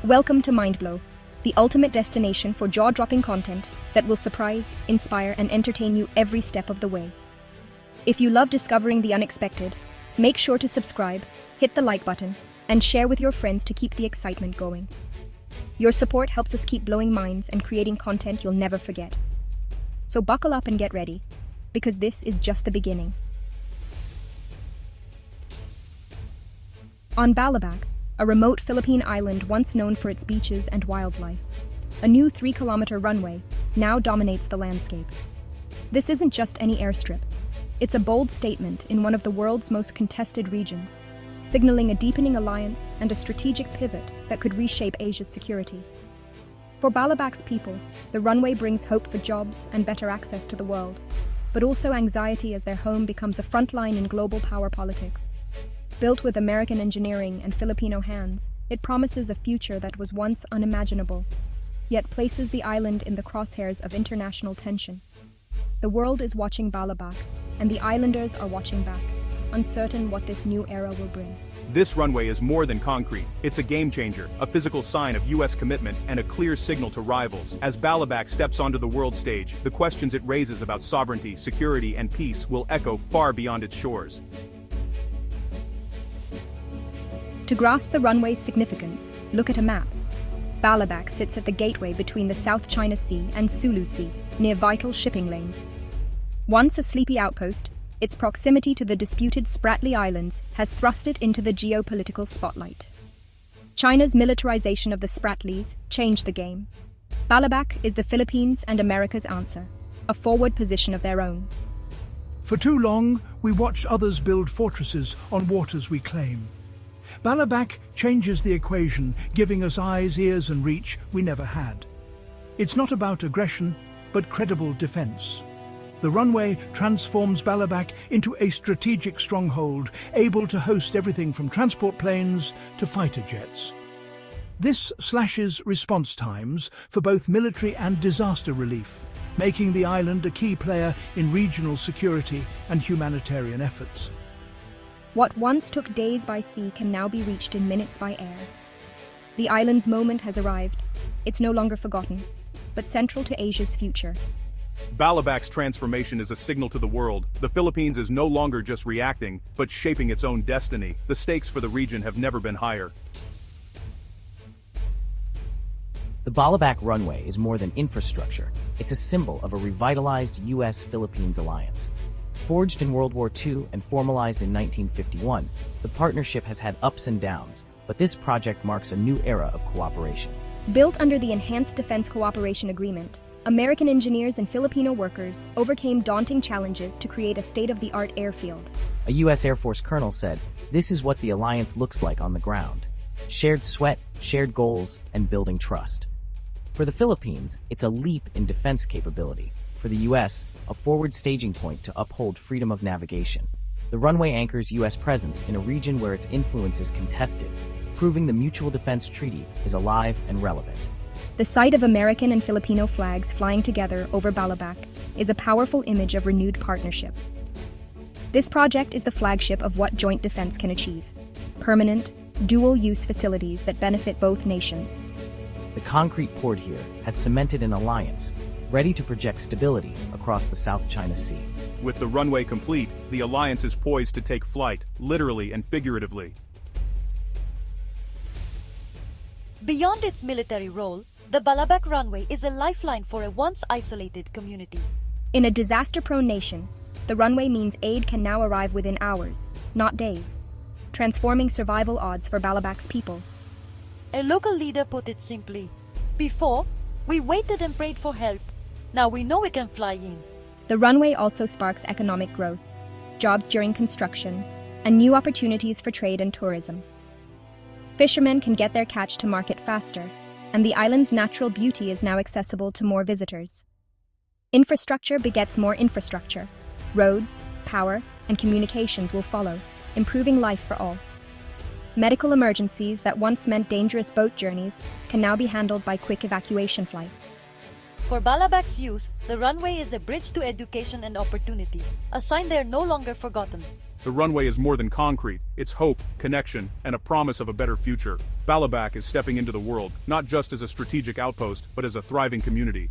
Welcome to Mindblow, the ultimate destination for jaw-dropping content that will surprise, inspire, and entertain you every step of the way. If you love discovering the unexpected, make sure to subscribe, hit the like button, and share with your friends to keep the excitement going. Your support helps us keep blowing minds and creating content you'll never forget. So buckle up and get ready, because this is just the beginning. On Balabac, a remote Philippine island once known for its beaches and wildlife, a new 3-kilometer runway now dominates the landscape. This isn't just any airstrip. It's a bold statement in one of the world's most contested regions, signaling a deepening alliance and a strategic pivot that could reshape Asia's security. For Balabac's people, the runway brings hope for jobs and better access to the world, but also anxiety as their home becomes a frontline in global power politics. Built with American engineering and Filipino hands, it promises a future that was once unimaginable, yet places the island in the crosshairs of international tension. The world is watching Balabac, and the islanders are watching back, uncertain what this new era will bring. This runway is more than concrete. It's a game changer, a physical sign of U.S. commitment, and a clear signal to rivals. As Balabac steps onto the world stage, the questions it raises about sovereignty, security, and peace will echo far beyond its shores. To grasp the runway's significance, look at a map. Balabac sits at the gateway between the South China Sea and Sulu Sea, near vital shipping lanes. Once a sleepy outpost, its proximity to the disputed Spratly Islands has thrust it into the geopolitical spotlight. China's militarization of the Spratlys changed the game. Balabac is the Philippines' and America's answer, a forward position of their own. For too long, we watched others build fortresses on waters we claim. Balabac changes the equation, giving us eyes, ears, and reach we never had. It's not about aggression, but credible defense. The runway transforms Balabac into a strategic stronghold, able to host everything from transport planes to fighter jets. This slashes response times for both military and disaster relief, making the island a key player in regional security and humanitarian efforts. What once took days by sea can now be reached in minutes by air. The island's moment has arrived. It's no longer forgotten, but central to Asia's future. Balabac's transformation is a signal to the world. The Philippines is no longer just reacting, but shaping its own destiny. The stakes for the region have never been higher. The Balabac runway is more than infrastructure. It's a symbol of a revitalized U.S.-Philippines alliance. Forged in World War II and formalized in 1951, the partnership has had ups and downs, but this project marks a new era of cooperation. Built under the Enhanced Defense Cooperation Agreement, American engineers and Filipino workers overcame daunting challenges to create a state-of-the-art airfield. A U.S. Air Force colonel said, "This is what the alliance looks like on the ground. Shared sweat, shared goals, and building trust." For the Philippines, it's a leap in defense capability. For the U.S., a forward staging point to uphold freedom of navigation. The runway anchors U.S. presence in a region where its influence is contested, proving the Mutual Defense Treaty is alive and relevant. The sight of American and Filipino flags flying together over Balabac is a powerful image of renewed partnership. This project is the flagship of what joint defense can achieve: permanent, dual-use facilities that benefit both nations. The concrete poured here has cemented an alliance, ready to project stability across the South China Sea. With the runway complete, the alliance is poised to take flight, literally and figuratively. Beyond its military role, the Balabac runway is a lifeline for a once isolated community. In a disaster-prone nation, the runway means aid can now arrive within hours, not days, transforming survival odds for Balabac's people. A local leader put it simply, "Before, we waited and prayed for help. Now we know we can fly in." The runway also sparks economic growth, jobs during construction, and new opportunities for trade and tourism. Fishermen can get their catch to market faster, and the island's natural beauty is now accessible to more visitors. Infrastructure begets more infrastructure. Roads, power, and communications will follow, improving life for all. Medical emergencies that once meant dangerous boat journeys can now be handled by quick evacuation flights. For Balabac's use, the runway is a bridge to education and opportunity, a sign they are no longer forgotten. The runway is more than concrete, it's hope, connection, and a promise of a better future. Balabac is stepping into the world, not just as a strategic outpost, but as a thriving community.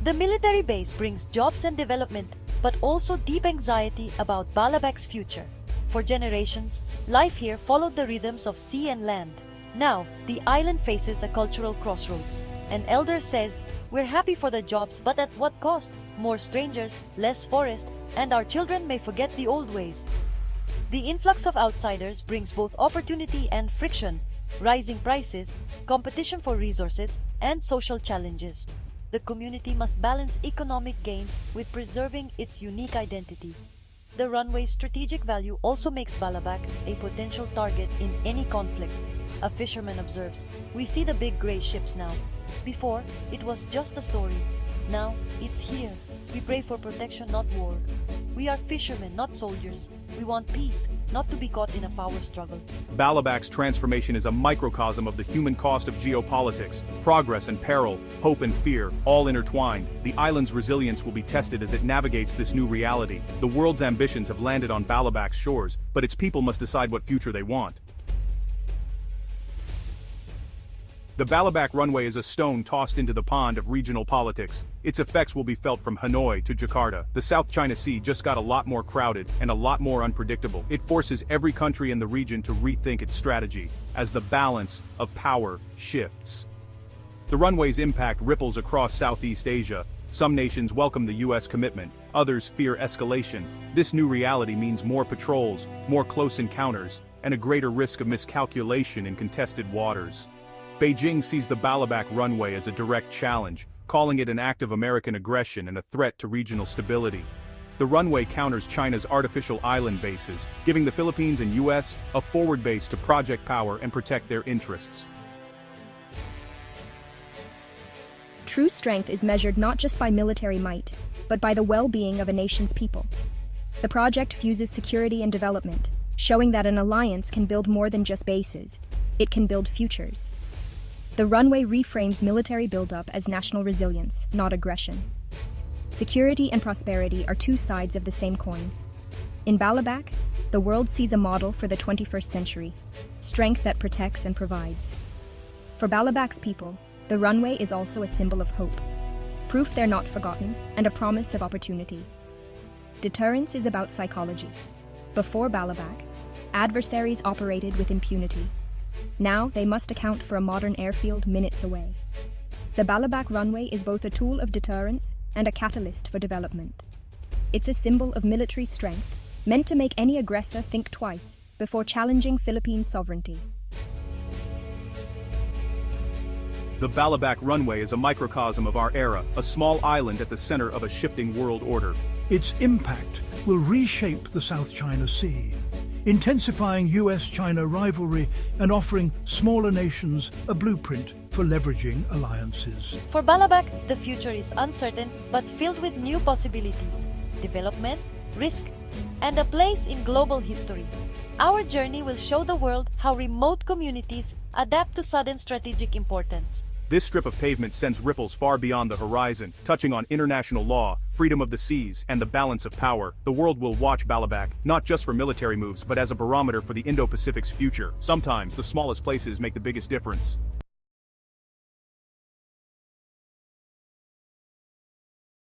The military base brings jobs and development, but also deep anxiety about Balabac's future. For generations, life here followed the rhythms of sea and land. Now, the island faces a cultural crossroads. An elder says, "We're happy for the jobs, but at what cost? More strangers, less forest, and our children may forget the old ways." The influx of outsiders brings both opportunity and friction, rising prices, competition for resources, and social challenges. The community must balance economic gains with preserving its unique identity. The runway's strategic value also makes Balabac a potential target in any conflict. A fisherman observes, "We see the big gray ships now. Before, it was just a story. Now, it's here. We pray for protection, not war. We are fishermen, not soldiers. We want peace, not to be caught in a power struggle." Balabac's transformation is a microcosm of the human cost of geopolitics. Progress and peril, hope and fear, all intertwined. The island's resilience will be tested as it navigates this new reality. The world's ambitions have landed on Balabac's shores, but its people must decide what future they want. The Balabac runway is a stone tossed into the pond of regional politics. Its effects will be felt from Hanoi to Jakarta. The South China Sea just got a lot more crowded and a lot more unpredictable. It forces every country in the region to rethink its strategy as the balance of power shifts. The runway's impact ripples across Southeast Asia. Some nations welcome the U.S. commitment, others fear escalation. This new reality means more patrols, more close encounters, and a greater risk of miscalculation in contested waters. Beijing sees the Balabac runway as a direct challenge, calling it an act of American aggression and a threat to regional stability. The runway counters China's artificial island bases, giving the Philippines and U.S. a forward base to project power and protect their interests. True strength is measured not just by military might, but by the well-being of a nation's people. The project fuses security and development, showing that an alliance can build more than just bases. It can build futures. The runway reframes military buildup as national resilience, not aggression. Security and prosperity are two sides of the same coin. In Balabac, the world sees a model for the 21st century, strength that protects and provides. For Balabac's people, the runway is also a symbol of hope, proof they're not forgotten, and a promise of opportunity. Deterrence is about psychology. Before Balabac, adversaries operated with impunity. Now they must account for a modern airfield minutes away. The Balabac runway is both a tool of deterrence and a catalyst for development. It's a symbol of military strength, meant to make any aggressor think twice before challenging Philippine sovereignty. The Balabac runway is a microcosm of our era, a small island at the center of a shifting world order. Its impact will reshape the South China Sea, intensifying U.S.-China rivalry and offering smaller nations a blueprint for leveraging alliances. For Balabac, the future is uncertain but filled with new possibilities, development, risk, and a place in global history. Our journey will show the world how remote communities adapt to sudden strategic importance. This strip of pavement sends ripples far beyond the horizon, touching on international law, freedom of the seas, and the balance of power. The world will watch Balabac, not just for military moves, but as a barometer for the Indo-Pacific's future. Sometimes, the smallest places make the biggest difference.